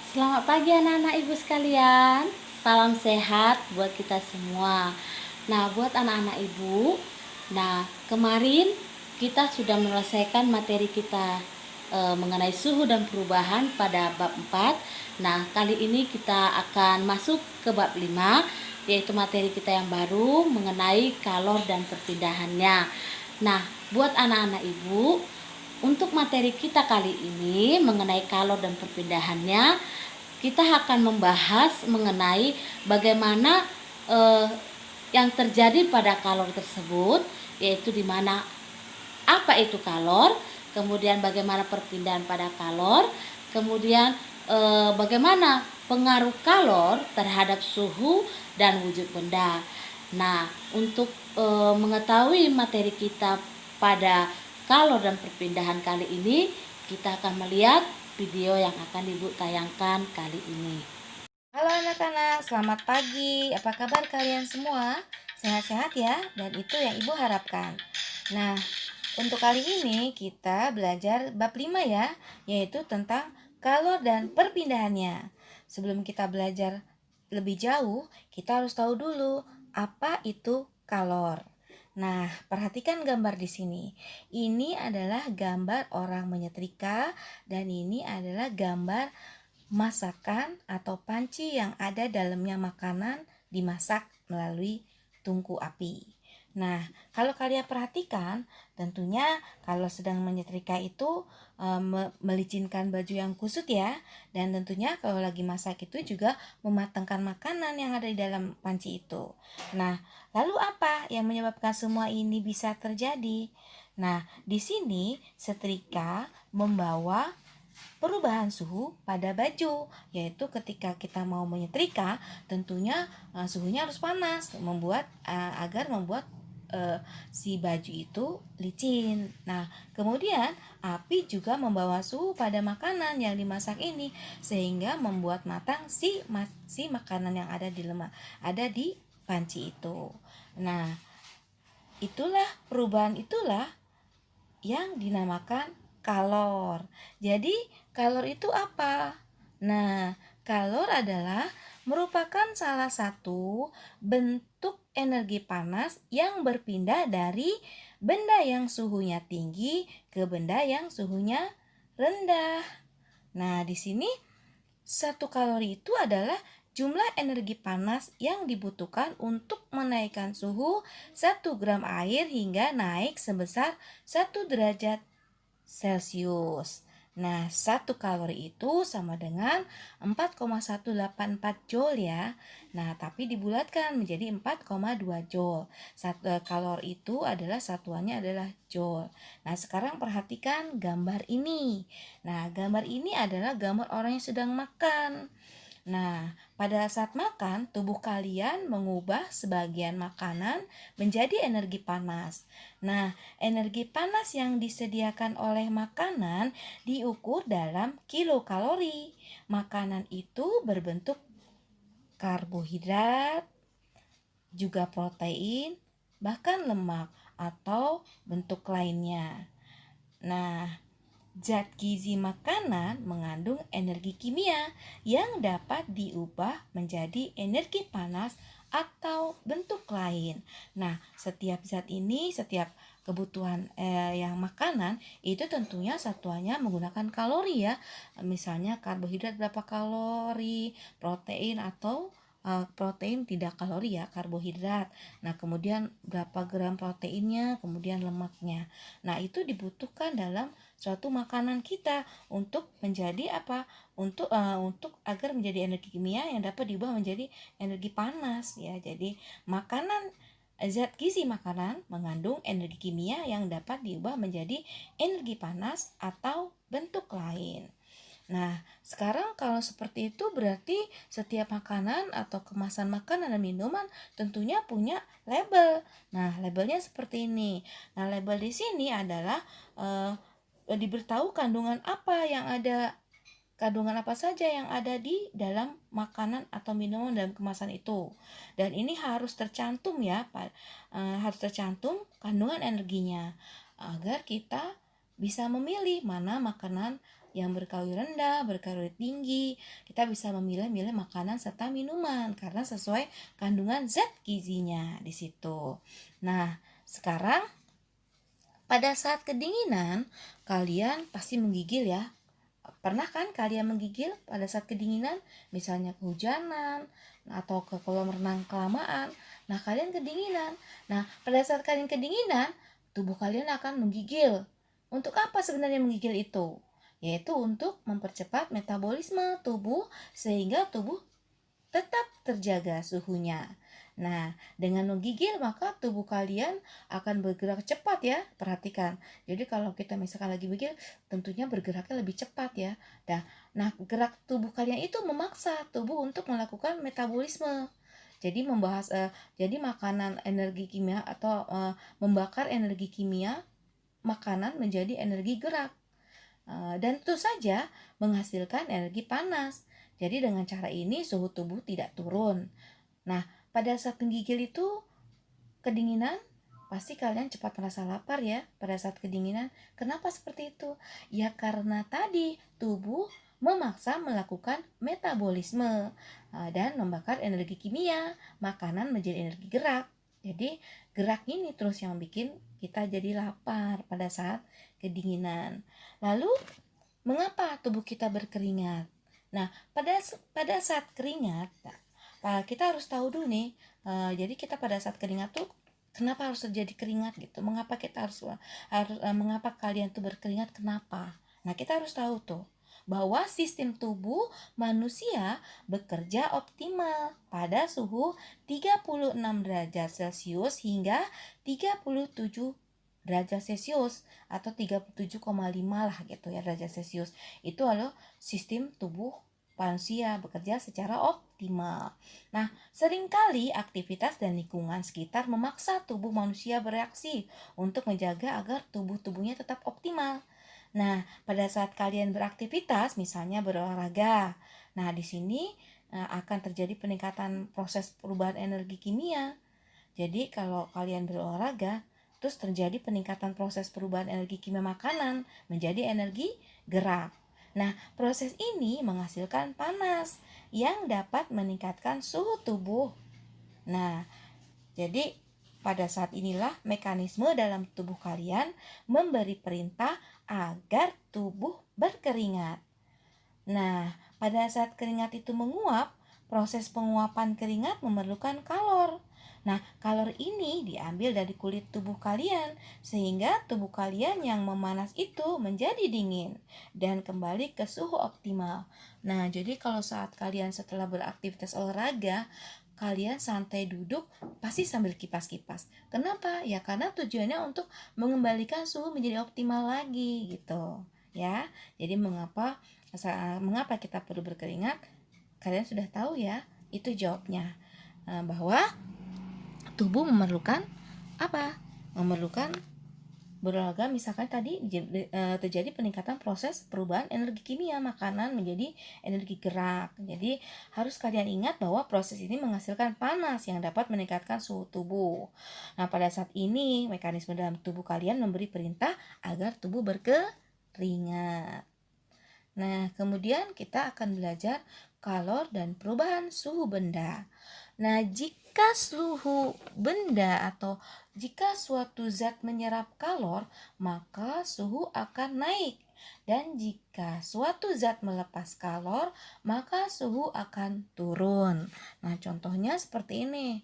Selamat pagi anak-anak ibu sekalian. Salam sehat buat kita semua. Nah, buat anak-anak ibu, kemarin kita sudah menyelesaikan materi kita mengenai suhu dan perubahan pada bab 4. Nah, kali ini kita akan masuk ke bab 5, yaitu materi kita yang baru mengenai kalor dan perpindahannya. Nah, buat anak-anak ibu, untuk materi kita kali ini mengenai kalor dan perpindahannya, kita akan membahas mengenai bagaimana yang terjadi pada kalor tersebut, yaitu di mana apa itu kalor, kemudian bagaimana perpindahan pada kalor, kemudian bagaimana pengaruh kalor terhadap suhu dan wujud benda. Nah, untuk mengetahui materi kita pada kalor dan perpindahan kali ini, kita akan melihat video yang akan Ibu tayangkan kali ini. Halo anak-anak, selamat pagi. Apa kabar kalian semua? Sehat-sehat ya? Dan itu yang Ibu harapkan. Nah, untuk kali ini kita belajar bab 5 ya, yaitu tentang kalor dan perpindahannya. Sebelum kita belajar lebih jauh, kita harus tahu dulu apa itu kalor. Nah, perhatikan gambar di sini. Ini adalah gambar orang menyetrika dan ini adalah gambar masakan atau panci yang ada dalamnya makanan dimasak melalui tungku api. Nah, kalau kalian perhatikan, tentunya kalau sedang menyetrika itu melicinkan baju yang kusut ya. Dan tentunya kalau lagi masak itu juga mematangkan makanan yang ada di dalam panci itu. Nah, lalu apa yang menyebabkan semua ini bisa terjadi? Nah, di sini setrika membawa perubahan suhu pada baju, yaitu ketika kita mau menyetrika tentunya suhunya harus panas agar membuat si baju itu licin. Nah, kemudian api juga membawa suhu pada makanan yang dimasak ini sehingga membuat matang si makanan yang ada di panci itu. Nah, perubahan itulah yang dinamakan kalor. Jadi, kalor itu apa? Nah, kalor adalah merupakan salah satu bentuk energi panas yang berpindah dari benda yang suhunya tinggi ke benda yang suhunya rendah. Nah, di sini 1 kalori itu adalah jumlah energi panas yang dibutuhkan untuk menaikkan suhu 1 gram air hingga naik sebesar 1 derajat Celcius. Nah, 1 kalori itu sama dengan 4,184 joule ya. Nah, tapi dibulatkan menjadi 4,2 joule. 1 kalori itu adalah satuannya adalah joule. Nah, sekarang perhatikan gambar ini. Nah, gambar ini adalah gambar orang yang sedang makan. Nah, pada saat makan, tubuh kalian mengubah sebagian makanan menjadi energi panas. Nah, energi panas yang disediakan oleh makanan diukur dalam kilokalori. Makanan itu berbentuk karbohidrat, juga protein, bahkan lemak atau bentuk lainnya. Nah, zat gizi makanan mengandung energi kimia yang dapat diubah menjadi energi panas atau bentuk lain. Nah, setiap kebutuhan yang makanan itu tentunya satuannya menggunakan kalori ya. Misalnya karbohidrat berapa kalori, protein atau protein tidak kalori ya, karbohidrat. Nah, kemudian berapa gram proteinnya, kemudian lemaknya. Nah, itu dibutuhkan dalam suatu makanan kita untuk menjadi apa? Untuk agar menjadi energi kimia yang dapat diubah menjadi energi panas ya. Jadi, zat gizi makanan mengandung energi kimia yang dapat diubah menjadi energi panas atau bentuk lain. Nah, sekarang kalau seperti itu berarti setiap makanan atau kemasan makanan dan minuman tentunya punya label. Nah, labelnya seperti ini. Nah, label di sini adalah diberitahu kandungan apa saja yang ada di dalam makanan atau minuman dalam kemasan itu. Dan ini harus tercantum ya, harus tercantum kandungan energinya agar kita bisa memilih mana makanan yang berkalori rendah, berkalori tinggi. Kita bisa memilih-milih makanan serta minuman karena sesuai kandungan zat gizinya di situ. Nah, sekarang pada saat kedinginan, kalian pasti menggigil ya. Pernah kan kalian menggigil pada saat kedinginan? Misalnya kehujanan atau ke kolam renang kelamaan. Nah, kalian kedinginan. Nah, pada saat kalian kedinginan, tubuh kalian akan menggigil. Untuk apa sebenarnya menggigil itu? Yaitu untuk mempercepat metabolisme tubuh sehingga tubuh tetap terjaga suhunya. Nah, dengan menggigil maka tubuh kalian akan bergerak cepat ya. Perhatikan. Jadi kalau kita misalkan lagi menggigil, tentunya bergeraknya lebih cepat ya. Nah, gerak tubuh kalian itu memaksa tubuh untuk melakukan metabolisme. Jadi makanan energi kimia atau membakar energi kimia makanan menjadi energi gerak. Dan tentu saja menghasilkan energi panas. Jadi dengan cara ini suhu tubuh tidak turun. Nah, pada saat menggigil itu kedinginan, pasti kalian cepat merasa lapar ya pada saat kedinginan. Kenapa seperti itu? Ya karena tadi tubuh memaksa melakukan metabolisme dan membakar energi kimia, makanan menjadi energi gerak. Jadi gerak ini terus yang bikin kita jadi lapar pada saat kedinginan. Lalu mengapa tubuh kita berkeringat? Nah, pada saat keringat, kita harus tahu dulu nih. Jadi kita pada saat keringat tuh kenapa harus terjadi keringat gitu? Mengapa kita mengapa kalian tuh berkeringat? Kenapa? Nah, kita harus tahu tuh bahwa sistem tubuh manusia bekerja optimal pada suhu 36 derajat Celcius hingga 37 derajat Celcius atau 37,5 lah gitu ya derajat Celcius. Itu adalah sistem tubuh manusia bekerja secara optimal. Nah, seringkali aktivitas dan lingkungan sekitar memaksa tubuh manusia bereaksi untuk menjaga agar tubuhnya tetap optimal. Nah, pada saat kalian beraktivitas, misalnya berolahraga, nah di sini akan terjadi peningkatan proses perubahan energi kimia. Jadi kalau kalian berolahraga, terus terjadi peningkatan proses perubahan energi kimia makanan menjadi energi gerak. Nah, proses ini menghasilkan panas yang dapat meningkatkan suhu tubuh. Nah, jadi pada saat inilah mekanisme dalam tubuh kalian memberi perintah agar tubuh berkeringat. Nah, pada saat keringat itu menguap, proses penguapan keringat memerlukan kalor. Nah, kalor ini diambil dari kulit tubuh kalian, sehingga tubuh kalian yang memanas itu menjadi dingin dan kembali ke suhu optimal. Nah, jadi kalau saat kalian setelah beraktivitas olahraga, kalian santai duduk pasti sambil kipas-kipas. Kenapa? Ya karena tujuannya untuk mengembalikan suhu menjadi optimal lagi gitu. Ya, jadi mengapa kita perlu berkeringat? Kalian sudah tahu ya, itu jawabnya. Bahwa tubuh memerlukan apa? Memerlukan berolahraga, misalkan tadi terjadi peningkatan proses perubahan energi kimia makanan menjadi energi gerak. Jadi harus kalian ingat bahwa proses ini menghasilkan panas yang dapat meningkatkan suhu tubuh. Nah, pada saat ini mekanisme dalam tubuh kalian memberi perintah agar tubuh berkeringat. Nah, kemudian kita akan belajar kalor dan perubahan suhu benda. Nah, jika suhu benda atau jika suatu zat menyerap kalor, maka suhu akan naik. Dan jika suatu zat melepas kalor, maka suhu akan turun. Nah, contohnya seperti ini.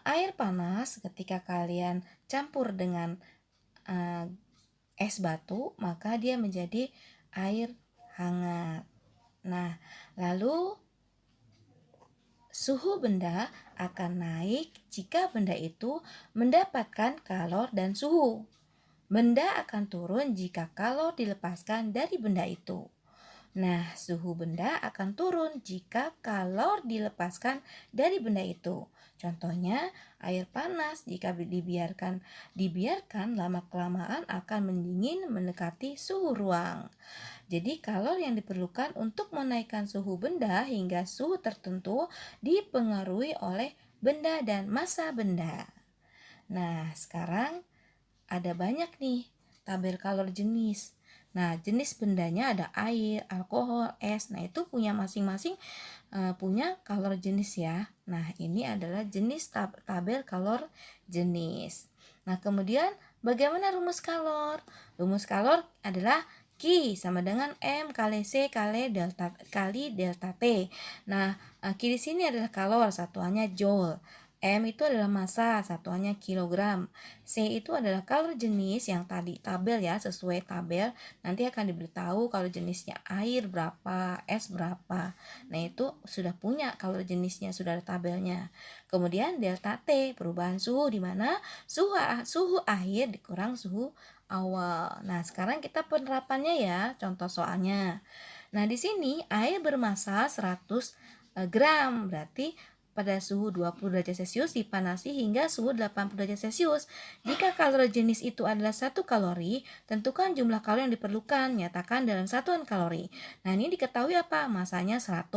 Air panas ketika kalian campur dengan es batu, maka dia menjadi air hangat. Nah, lalu suhu benda akan naik jika benda itu mendapatkan kalor dan suhu. Benda akan turun jika kalor dilepaskan dari benda itu. Nah, suhu benda akan turun jika kalor dilepaskan dari benda itu. Contohnya, air panas jika dibiarkan lama-kelamaan akan mendingin mendekati suhu ruang. Jadi, kalor yang diperlukan untuk menaikkan suhu benda hingga suhu tertentu dipengaruhi oleh benda dan massa benda. Nah, sekarang ada banyak nih tabel kalor jenis. Nah, jenis bendanya ada air, alkohol, es. Nah, itu punya masing-masing punya kalor jenis ya. Nah, ini adalah jenis tabel kalor jenis. Nah, kemudian bagaimana rumus kalor? Rumus kalor adalah Q sama dengan M kali C kali delta T. Nah, Q di sini adalah kalor, satuannya joule. M itu adalah massa, satuannya kilogram. C itu adalah kalor jenis yang tadi tabel ya, sesuai tabel. Nanti akan diberitahu kalau jenisnya air berapa, es berapa. Nah, itu sudah punya kalor jenisnya, sudah ada tabelnya. Kemudian delta T, perubahan suhu di mana suhu akhir dikurang suhu awal. Nah, sekarang kita penerapannya ya, contoh soalnya. Nah, di sini air bermassa 100 gram, berarti pada suhu 20 derajat Celcius dipanasi hingga suhu 80 derajat Celcius. Jika kalori jenis itu adalah 1 kalori, tentukan jumlah kalori yang diperlukan, nyatakan dalam satuan kalori. Nah, ini diketahui apa? Masanya 100.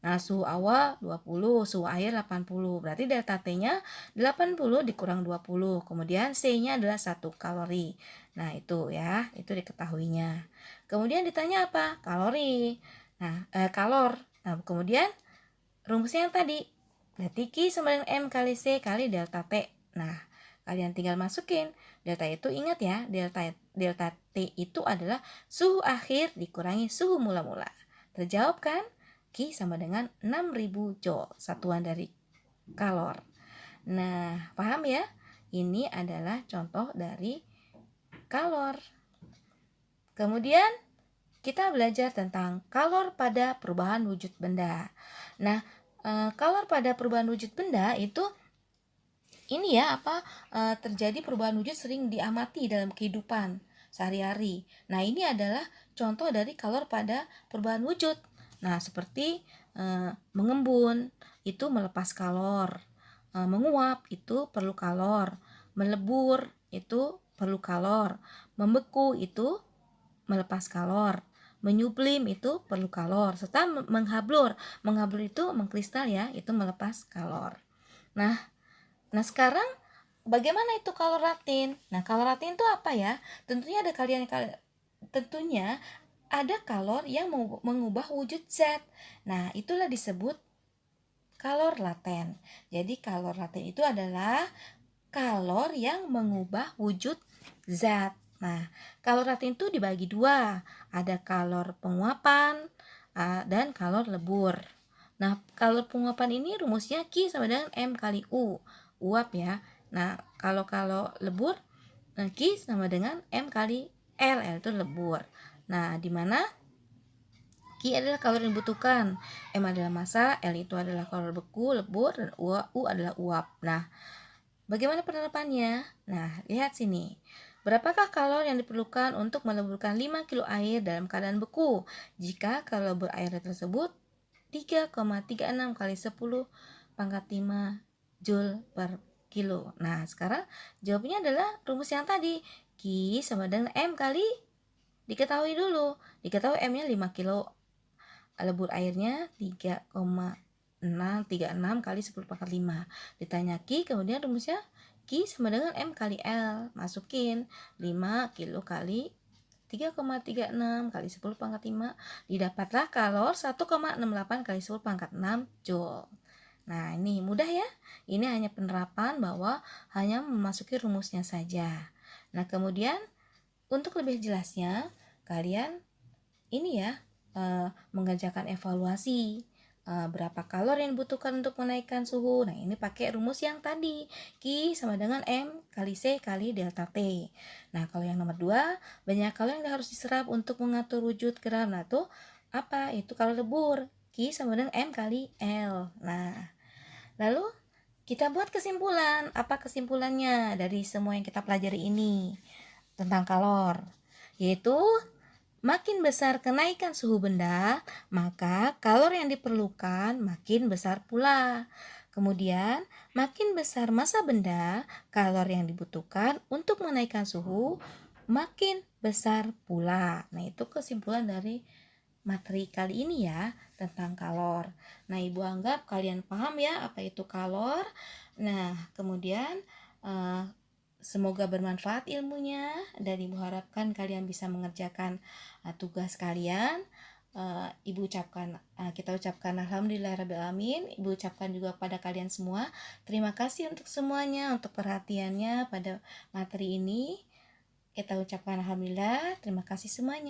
Nah, suhu awal 20, suhu air 80. Berarti delta T-nya 80 dikurang 20. Kemudian C-nya adalah 1 kalori. Nah, itu ya, itu diketahuinya. Kemudian ditanya apa? Kalori. Nah, kalor. Nah, kemudian rumusnya yang tadi, berarti Q sama dengan M kali C kali delta T. Nah, kalian tinggal masukin. Delta itu ingat ya, delta T itu adalah suhu akhir dikurangi suhu mula-mula. Terjawab kan? Q sama dengan 6000 Joule, satuan dari kalor. Nah, paham ya? Ini adalah contoh dari kalor. Kemudian kita belajar tentang kalor pada perubahan wujud benda. Nah, kalor pada perubahan wujud benda itu ini ya terjadi perubahan wujud sering diamati dalam kehidupan sehari-hari. Nah, ini adalah contoh dari kalor pada perubahan wujud. Nah, seperti mengembun itu melepas kalor, menguap itu perlu kalor, melebur itu perlu kalor, membeku itu melepas kalor, menyublim itu perlu kalor, serta menghablur itu mengkristal ya, itu melepas kalor. Nah sekarang bagaimana itu kaloritin? Nah, kaloritin itu apa ya? Tentunya ada kalor yang mengubah wujud zat. Nah, itulah disebut kalor laten. Jadi kalor laten itu adalah kalor yang mengubah wujud zat. Nah, kalor laten itu dibagi dua. Ada kalor penguapan dan kalor lebur. Nah, kalor penguapan ini rumusnya Q sama dengan M kali U. Uap ya. Nah, kalau lebur, Q sama dengan M kali L. L itu lebur. Nah, di mana Q adalah kalori yang dibutuhkan, M adalah massa, L itu adalah kalori beku, lebur, dan U adalah uap. Nah, bagaimana penerapannya? Nah, lihat sini. Berapakah kalori yang diperlukan untuk meleburkan 5 kilo air dalam keadaan beku? Jika kalori air tersebut 3,36 kali 10 pangkat 5 Joule per kilo. Nah, sekarang jawabnya adalah rumus yang tadi. Q sama dengan M kali, diketahui dulu. Diketahui M-nya 5 kilo. Lebur airnya 3,636 kali 10 pangkat 5. Ditanya Q, kemudian rumusnya Q sama dengan M kali L. Masukin 5 kilo kali 3,36 kali 10 pangkat 5. Didapatlah kalor 1,68 kali 10 pangkat 6 Joule. Nah, ini mudah ya. Ini hanya penerapan bahwa hanya memasuki rumusnya saja. Nah, kemudian untuk lebih jelasnya, kalian ini ya mengerjakan evaluasi. Berapa kalori yang dibutuhkan untuk menaikkan suhu. Nah, ini pakai rumus yang tadi. Q sama dengan M kali C kali delta T. Nah, kalau yang nomor 2, banyak kalori yang harus diserap untuk mengatur wujud geram. Nah, itu apa? Itu kalori lebur. Q sama dengan M kali L. Nah, lalu kita buat kesimpulan. Apa kesimpulannya dari semua yang kita pelajari ini tentang kalor? Yaitu makin besar kenaikan suhu benda, maka kalor yang diperlukan makin besar pula. Kemudian, makin besar massa benda, kalor yang dibutuhkan untuk menaikkan suhu makin besar pula. Nah, itu kesimpulan dari materi kali ini ya, tentang kalor. Nah, Ibu anggap kalian paham ya apa itu kalor. Nah, kemudian semoga bermanfaat ilmunya, dan Ibu harapkan kalian bisa mengerjakan tugas kalian. Kita ucapkan alhamdulillahirrabbilalamin. Ibu ucapkan juga kepada kalian semua terima kasih untuk semuanya, untuk perhatiannya pada materi ini. Kita ucapkan alhamdulillah, terima kasih semuanya.